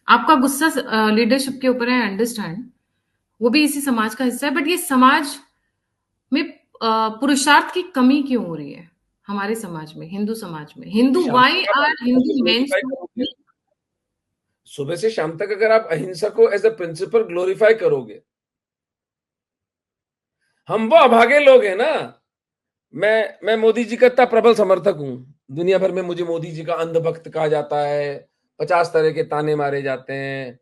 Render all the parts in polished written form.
आपका गुस्सा लीडरशिप के ऊपर है, अंडरस्टैंड। वो भी इसी समाज का हिस्सा है, बट ये समाज में पुरुषार्थ की कमी क्यों हो रही है? हमारे समाज में, हिंदू समाज में, हिंदू, शाम व्हाई तक आप आर अहिंसा को हिंदू मेन ग्लोरीफाई सो करोगे, सुबह से शाम तक अगर आप अहिंसा को एज अ प्रिंसिपल ग्लोरीफाई करोगे, हम वो अभागे लोग हैं ना। मैं मोदी जी का इतना प्रबल समर्थक हूं, दुनिया भर में मुझे मोदी जी का अंधभक्त कहा जाता है, 50 तरह के ताने मारे जाते हैं।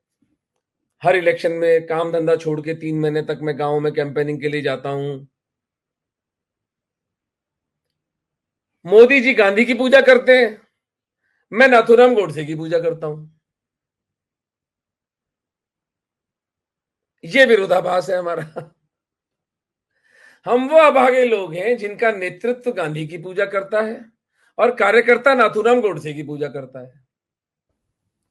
हर इलेक्शन में काम धंधा छोड़ के 3 महीने तक मैं गांव में कैंपेनिंग के लिए जाता हूं। मोदी जी गांधी की पूजा करते हैं, मैं नाथूराम गोडसे की पूजा करता हूं। ये विरोधाभास है हमारा। हम वो अभागे लोग हैं जिनका नेतृत्व गांधी की पूजा करता है और कार्यकर्ता नाथूराम गोडसे की पूजा करता है।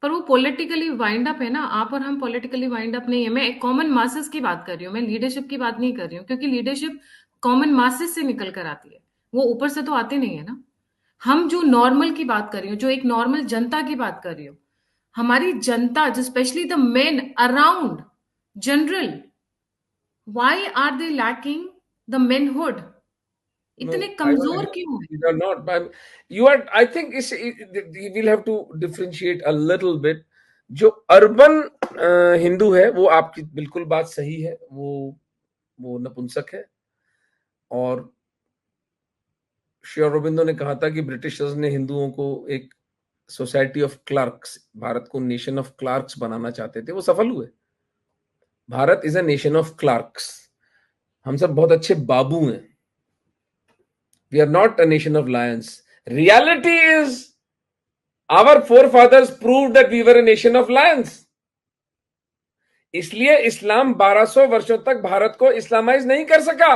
पर वो पॉलिटिकली वाइंड अप है ना। आप और हम पॉलिटिकली वाइंड अप नहीं है। मैं कॉमन मासेस की बात कर रही हूँ, मैं लीडरशिप की बात नहीं कर रही हूँ, क्योंकि लीडरशिप कॉमन मासेस से निकल कर आती है, वो ऊपर से तो आती नहीं है ना। हम जो नॉर्मल की बात कर रही हूँ, जो एक नॉर्मल जनता की बात कर रही हूँ, हमारी जनता, जो specially the men around general, why are they lacking the manhood? इतने No, I don't कमजोर agree. क्यों है? These are not. You are. I think we'll have to differentiate a little bit. जो अर्बन हिंदू है वो आपकी बिल्कुल बात सही है, वो नपुंसक है। और श्री अरबिंदो ने कहा था कि ब्रिटिशर्स ने हिंदुओं को एक सोसाइटी ऑफ क्लर्क्स, भारत को नेशन ऑफ क्लर्क्स बनाना चाहते थे, वो सफल हुए। Bharat is a nation of clerks. हम सब बहुत अच्छे बाबू हैं। We are not a nation of lions. Reality is our forefathers prove that we were a nation of lions. इसलिए इस्लाम 1200 वर्षों तक भारत को इस्लामाइज नहीं कर सका।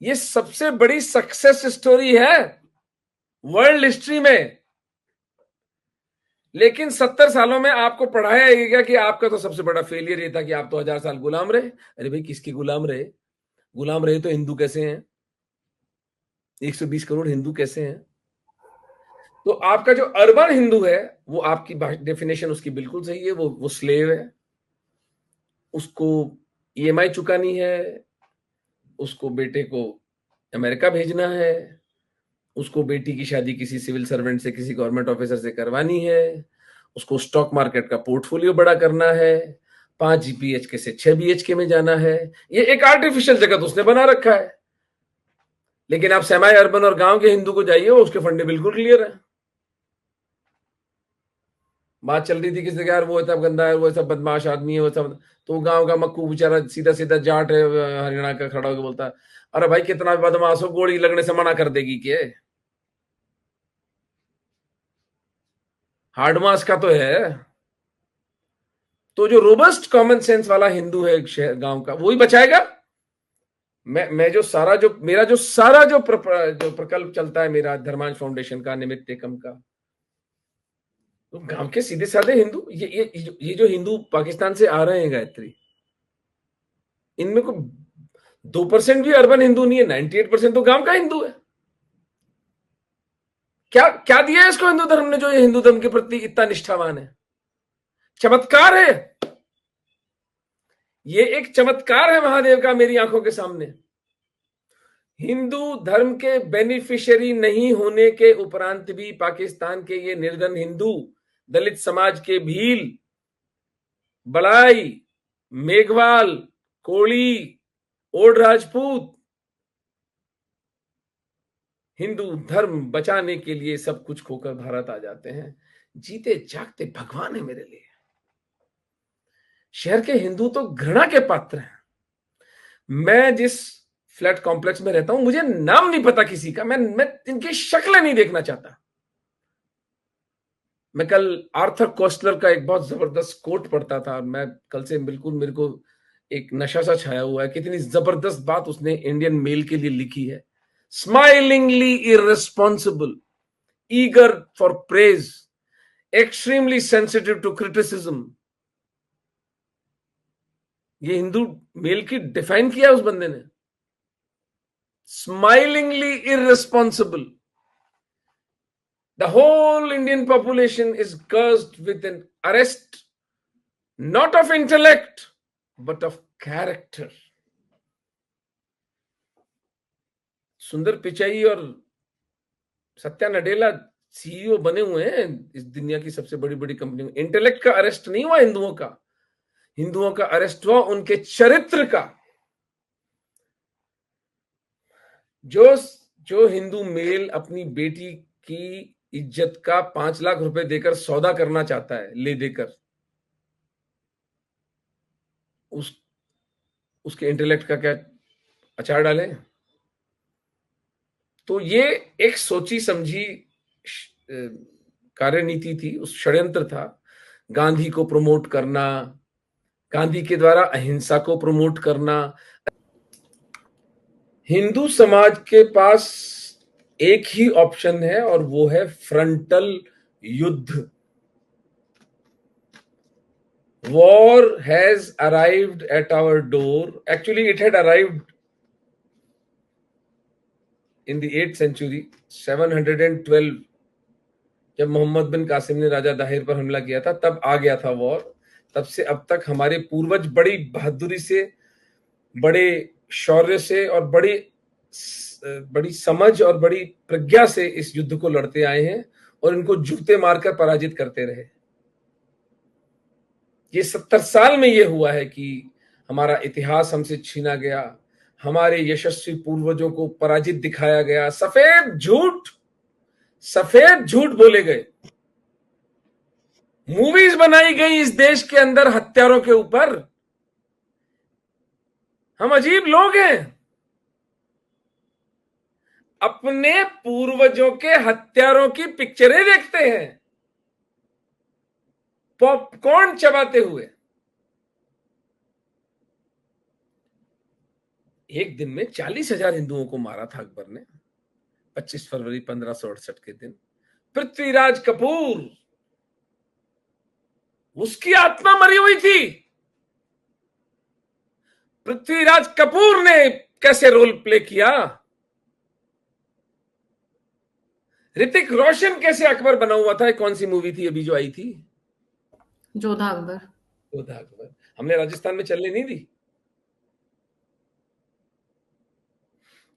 ये सबसे बड़ी सक्सेस स्टोरी है वर्ल्ड हिस्ट्री में। लेकिन 70 सालों में आपको पढ़ाया गया कि आपका तो सबसे बड़ा फेलियर ये था कि आप तो 1000 साल गुलाम रहे। अरे भाई, किसके गुलाम रहे? गुलाम रहे तो हिंदू कैसे हैं? 120 करोड़ हिंदू कैसे हैं? तो आपका जो अर्बन हिंदू है, वो आपकी डेफिनेशन उसकी बिल्कुल सही है। वो स्लेव है, उसको ईएमआई चुकानी है, उसको बेटे को अमेरिका भेजना है, उसको बेटी की शादी किसी सिविल सर्वेंट से, किसी गवर्नमेंट ऑफिसर से करवानी है, उसको स्टॉक मार्केट का पोर्टफोलियो बड़ा करना है, 5 BHK से 6 BHK में जाना है। ये एक आर्टिफिशियल जगत उसने बना रखा है। लेकिन आप सेमी अर्बन और गांव के हिंदू को जाइए, उसके फंडे बिल्कुल क्लियर है। बात चल रही थी किसी यार वो सब गंदा है, वो सब बदमाश आदमी है, वो सब। तो गांव का मक्कू बेचारा सीधा सीधा जाट है, हरियाणा का, खड़ा होकर बोलता है, अरे भाई कितना बदमाश हो, गोली लगने से मना कर देगी के? हार्ड मास का तो है। तो जो रोबस्ट कॉमन सेंस वाला हिंदू है एक शहर गांव का, वही बचाएगा। मैं जो सारा जो मेरा जो सारा जो प्रकल्प चलता है मेरा, धर्मांश फाउंडेशन का, निमित्त एकम का, तो गांव के सीधे साधे हिंदू, ये जो हिंदू पाकिस्तान से आ रहे हैं गायत्री, इनमें को 2% भी अर्बन हिंदू नहीं है, 98% तो गांव का हिंदू है। क्या क्या दिया है इसको हिंदू धर्म ने जो ये हिंदू धर्म के प्रति इतना निष्ठावान है? चमत्कार है। ये एक चमत्कार है महादेव का मेरी आंखों के सामने। हिंदू धर्म के बेनिफिशियरी नहीं होने के उपरांत भी पाकिस्तान के ये निर्धन हिंदू, दलित समाज के भील, बड़ाई, मेघवाल, कोली, ओड राजपूत, हिंदू धर्म बचाने के लिए सब कुछ खोकर भारत आ जाते हैं। जीते जागते भगवान है मेरे लिए। शहर के हिंदू तो घृणा के पात्र हैं। मैं जिस फ्लैट कॉम्प्लेक्स में रहता हूं, मुझे नाम नहीं पता किसी का, मैं इनकी शक्ल नहीं देखना चाहता। मैं कल आर्थर कोस्टलर का एक बहुत जबरदस्त कोट पढ़ता था, और मैं कल से बिल्कुल, मेरे को एक नशा सा छाया हुआ है। कितनी जबरदस्त बात उसने इंडियन मेल के लिए लिखी है। Smilingly irresponsible, eager for praise, extremely sensitive to criticism. ये हिंदू मेल की डिफाइन किया उस बंदे ने। Smilingly irresponsible, The whole Indian population is cursed with an arrest not of intellect but of character. सुंदर पिचाई और सत्या नडेला सीईओ बने हुए हैं इस दुनिया की सबसे बड़ी बड़ी कंपनियों। इंटेलेक्ट का अरेस्ट नहीं हुआ हिंदुओं का, हिंदुओं का अरेस्ट हुआ उनके चरित्र का। जो जो हिंदू मेल अपनी बेटी की इज्जत का 5 लाख रुपए देकर सौदा करना चाहता है, ले देकर, उसके इंटेलेक्ट का क्या अचार डाले? तो ये एक सोची समझी कार्यनीति थी, उस षड्यंत्र था। गांधी को प्रमोट करना, गांधी के द्वारा अहिंसा को प्रमोट करना। हिंदू समाज के पास एक ही ऑप्शन है और वो है फ्रंटल युद्ध। War has arrived at our door. Actually, it had arrived in the 8th century, 712, जब मोहम्मद बिन कासिम ने राजा दाहिर पर हमला किया था, तब आ गया था वॉर। तब से अब तक हमारे पूर्वज बड़ी बहादुरी से, बड़े शौर्य से और बड़ी समझ और बड़ी प्रज्ञा से इस युद्ध को लड़ते आए हैं और इनको जूते मारकर पराजित करते रहे। ये 70 साल में ये हुआ है कि हमारा इतिहास हमसे छीना गया, हमारे यशस्वी पूर्वजों को पराजित दिखाया गया, सफेद झूठ बोले गए, मूवीज बनाई गई इस देश के अंदर हत्यारों के ऊपर। हम अजीब लोग हैं, अपने पूर्वजों के हत्यारों की पिक्चरें देखते हैं पॉपकॉर्न चबाते हुए। एक दिन में 40,000 हिंदुओं को मारा था अकबर ने, 25 फरवरी 1568 के दिन। पृथ्वीराज कपूर, उसकी आत्मा मरी हुई थी। पृथ्वीराज कपूर ने कैसे रोल प्ले किया, ऋतिक रोशन कैसे अकबर बना हुआ था। कौन सी मूवी थी अभी जो आई थी? जोधा अकबर। जोधा अकबर हमने राजस्थान में चलने नहीं दी।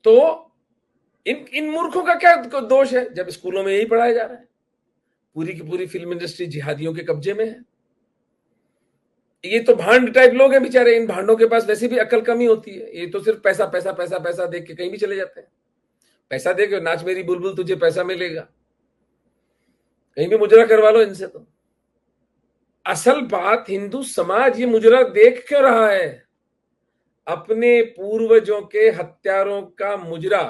तो इन मूर्खों का क्या दोष है जब स्कूलों में यही पढ़ाया जा रहा है? पूरी की पूरी फिल्म इंडस्ट्री जिहादियों के कब्जे में है। ये तो भांड टाइप लोग हैं बेचारे, इन भांडों के पास वैसे भी अकल कमी होती है। ये तो सिर्फ पैसा पैसा पैसा पैसा देख के कहीं भी चले जाते हैं। पैसा दे के नाच मेरी बुलबुल तुझे पैसा मिलेगा, कहीं भी मुजरा करवा लो इनसे। तो असल बात, हिंदू समाज ये मुजरा देख क्यों रहा है? अपने पूर्वजों के हत्यारों का मुजरा